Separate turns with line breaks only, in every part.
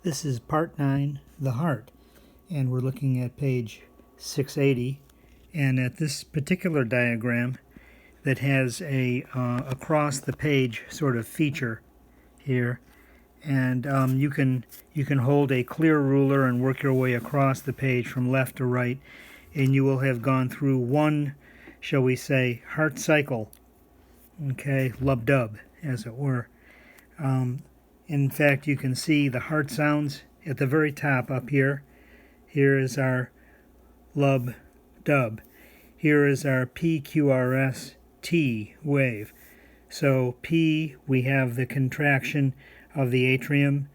This is Part 9, the heart, and we're looking at page 680, and at this particular diagram that has a across the page sort of feature here, and you can hold a clear ruler and work your way across the page from left to right, and you will have gone through one, shall we say, heart cycle, okay, lub-dub, as it were. In fact, you can see the heart sounds at the very top up here. Here is our lub-dub. Here is our PQRS-T wave. So P, we have the contraction of the atrium.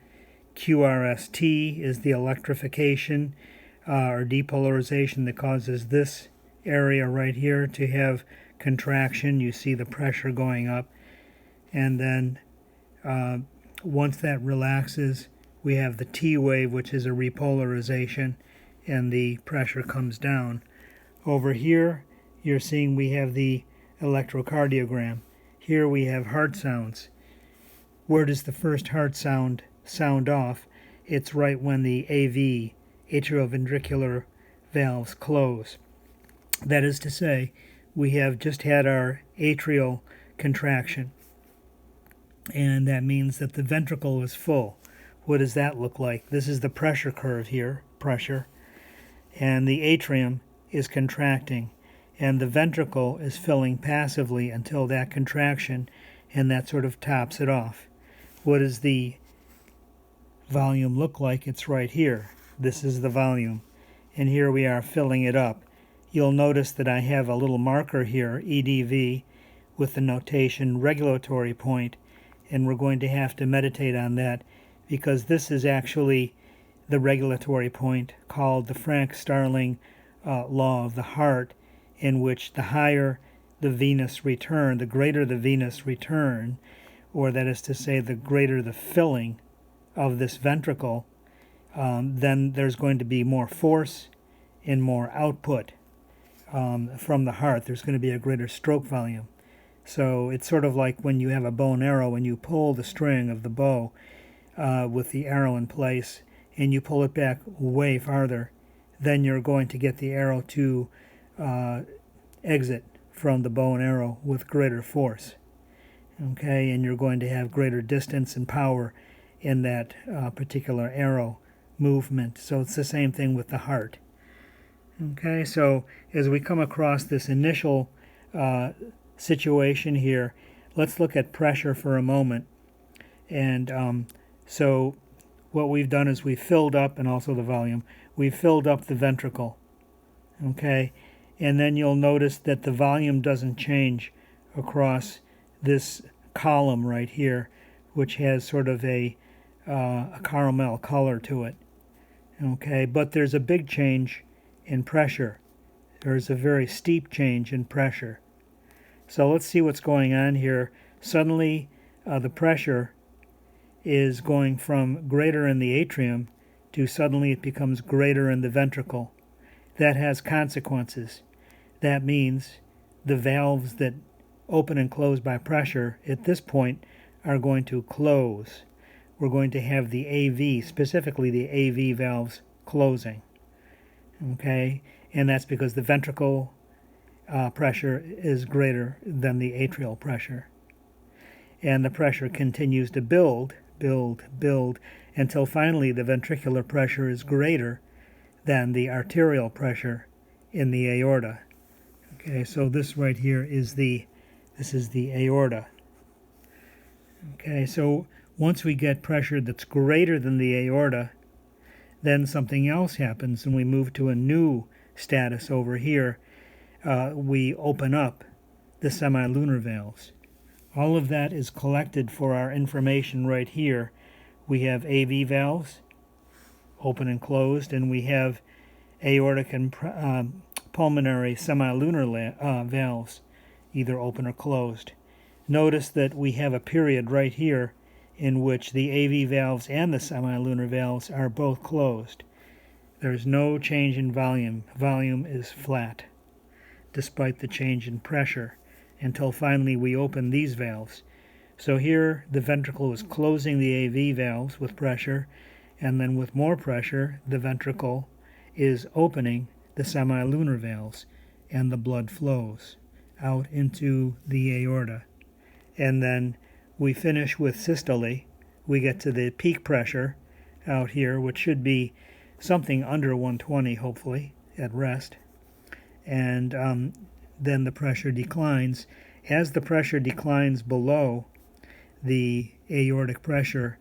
QRS-T is the electrification or depolarization that causes this area right here to have contraction. You see the pressure going up. And then once that relaxes, we have the T wave, which is a repolarization, and the pressure comes down. Over here, you're seeing we have the electrocardiogram. Here we have heart sounds. Where does the first heart sound off? It's right when the AV, atrioventricular valves, close. That is to say, we have just had our atrial contraction, and that means that the ventricle is full. What does that look like? This is the pressure curve here, pressure, and the atrium is contracting, and the ventricle is filling passively until that contraction, and that sort of tops it off. What does the volume look like? It's right here. This is the volume, and here we are filling it up. You'll notice that I have a little marker here, EDV, with the notation regulatory point, and we're going to have to meditate on that because this is actually the regulatory point called the Frank-Starling Law of the heart, in which the higher the venous return, the greater the venous return, or that is to say the greater the filling of this ventricle, then there's going to be more force and more output from the heart. There's going to be a greater stroke volume. So it's sort of like when you have a bow and arrow, when you pull the string of the bow with the arrow in place and you pull it back way farther, then you're going to get the arrow to exit from the bow and arrow with greater force. Okay, and you're going to have greater distance and power in that particular arrow movement. So it's the same thing with the heart. Okay, so as we come across this initial situation here, let's look at pressure for a moment. And so what we've done is we've filled up, and also the volume, we've filled up the ventricle. Okay, and then you'll notice that the volume doesn't change across this column right here, which has sort of a caramel color to it. Okay, but there's a big change in pressure. There's a very steep change in pressure. So let's see what's going on here. Suddenly, the pressure is going from greater in the atrium to suddenly it becomes greater in the ventricle. That has consequences. That means the valves that open and close by pressure at this point are going to close. We're going to have the AV, specifically the AV valves, closing. Okay, and that's because the ventricle pressure is greater than the atrial pressure. And the pressure continues to build until finally the ventricular pressure is greater than the arterial pressure in the aorta. Okay, so this right here is the aorta. Okay, so once we get pressure that's greater than the aorta, then something else happens and we move to a new status over here. We open up the semilunar valves. All of that is collected for our information right here. We have AV valves, open and closed, and we have aortic and pulmonary semilunar valves, either open or closed. Notice that we have a period right here in which the AV valves and the semilunar valves are both closed. There's no change in volume. Volume is flat, despite the change in pressure, until finally we open these valves. So here the ventricle is closing the AV valves with pressure, And then with more pressure, the ventricle is opening the semilunar valves, and the blood flows out into the aorta. And then we finish with systole. We get to the peak pressure out here, which should be something under 120, hopefully, at rest. And then the pressure declines. As the pressure declines below the aortic pressure,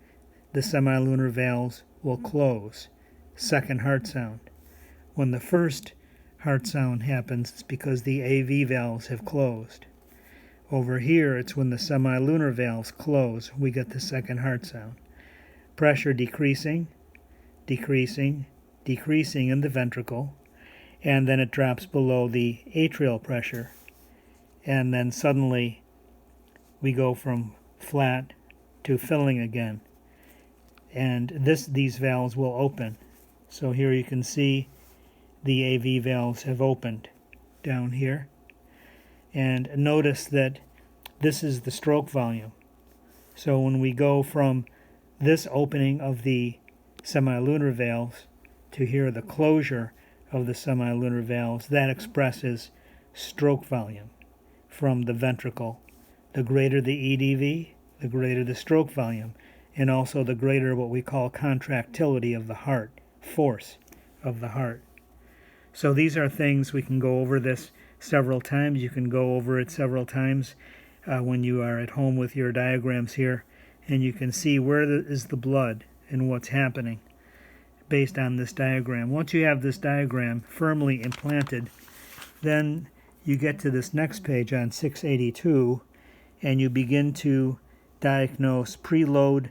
the semilunar valves will close. Second heart sound. When the first heart sound happens, it's because the AV valves have closed. Over here, it's when the semilunar valves close, we get the second heart sound. Pressure decreasing, decreasing, decreasing in the ventricle, and then it drops below the atrial pressure. And then suddenly we go from flat to filling again. And these valves will open. So here you can see the AV valves have opened down here. And notice that this is the stroke volume. So when we go from this opening of the semilunar valves to here the closure of the semilunar valves, that expresses stroke volume from the ventricle. The greater the EDV, the greater the stroke volume, and also the greater what we call contractility of the heart, force of the heart. So these are things, we can go over this several times. You can go over it several times when you are at home with your diagrams here, and you can see where is the blood and what's happening based on this diagram. Once you have this diagram firmly implanted, then you get to this next page on 682, and you begin to diagnose preload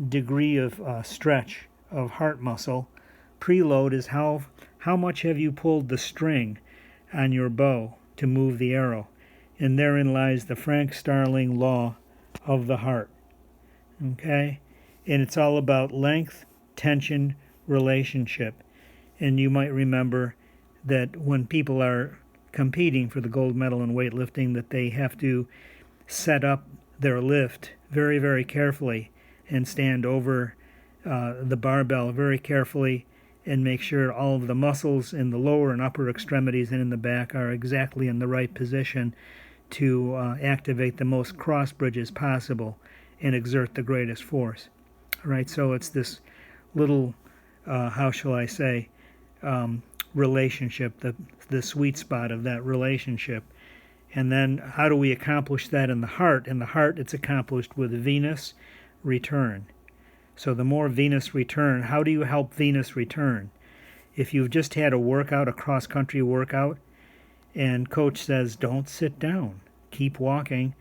degree of stretch of heart muscle. Preload is how much have you pulled the string on your bow to move the arrow. And therein lies the Frank-Starling Law of the heart. Okay? And it's all about length, tension, relationship. And you might remember that when people are competing for the gold medal in weightlifting, that they have to set up their lift very, very carefully and stand over the barbell very carefully and make sure all of the muscles in the lower and upper extremities and in the back are exactly in the right position to activate the most cross bridges possible and exert the greatest force. All right, so it's this little, how shall I say, relationship, the sweet spot of that relationship. And then how do we accomplish that in the heart? In the heart, it's accomplished with venous return. So the more venous return, how do you help venous return? If you've just had a workout, a cross-country workout, and coach says, don't sit down, keep walking,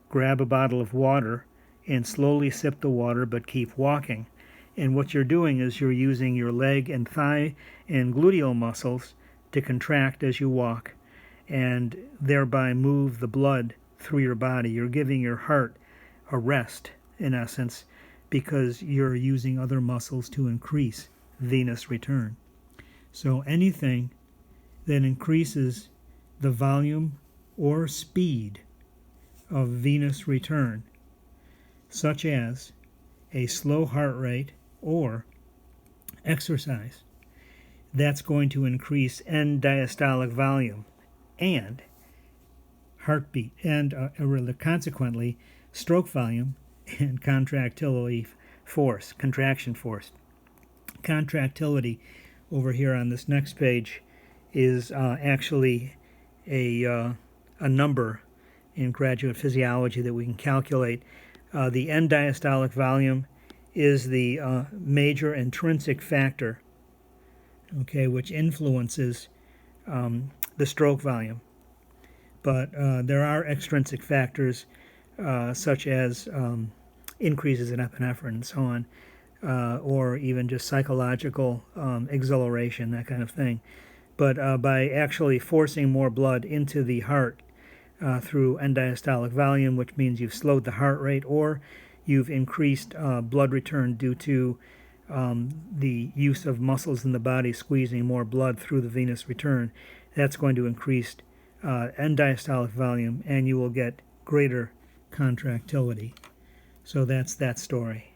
grab a bottle of water, and slowly sip the water, but keep walking. And what you're doing is you're using your leg and thigh and gluteal muscles to contract as you walk, and thereby move the blood through your body. You're giving your heart a rest, in essence, because you're using other muscles to increase venous return. So anything that increases the volume or speed of venous return, such as a slow heart rate or exercise, that's going to increase end diastolic volume and heartbeat, and consequently stroke volume and contractility force, contraction force. Contractility over here on this next page is actually a number in graduate physiology that we can calculate. The end diastolic volume is the major intrinsic factor, okay, which influences the stroke volume. But there are extrinsic factors such as increases in epinephrine and so on, or even just psychological exhilaration, that kind of thing. But by actually forcing more blood into the heart through end diastolic volume, which means you've slowed the heart rate or you've increased blood return due to the use of muscles in the body squeezing more blood through the venous return, that's going to increase end diastolic volume, and you will get greater contractility. So that's that story.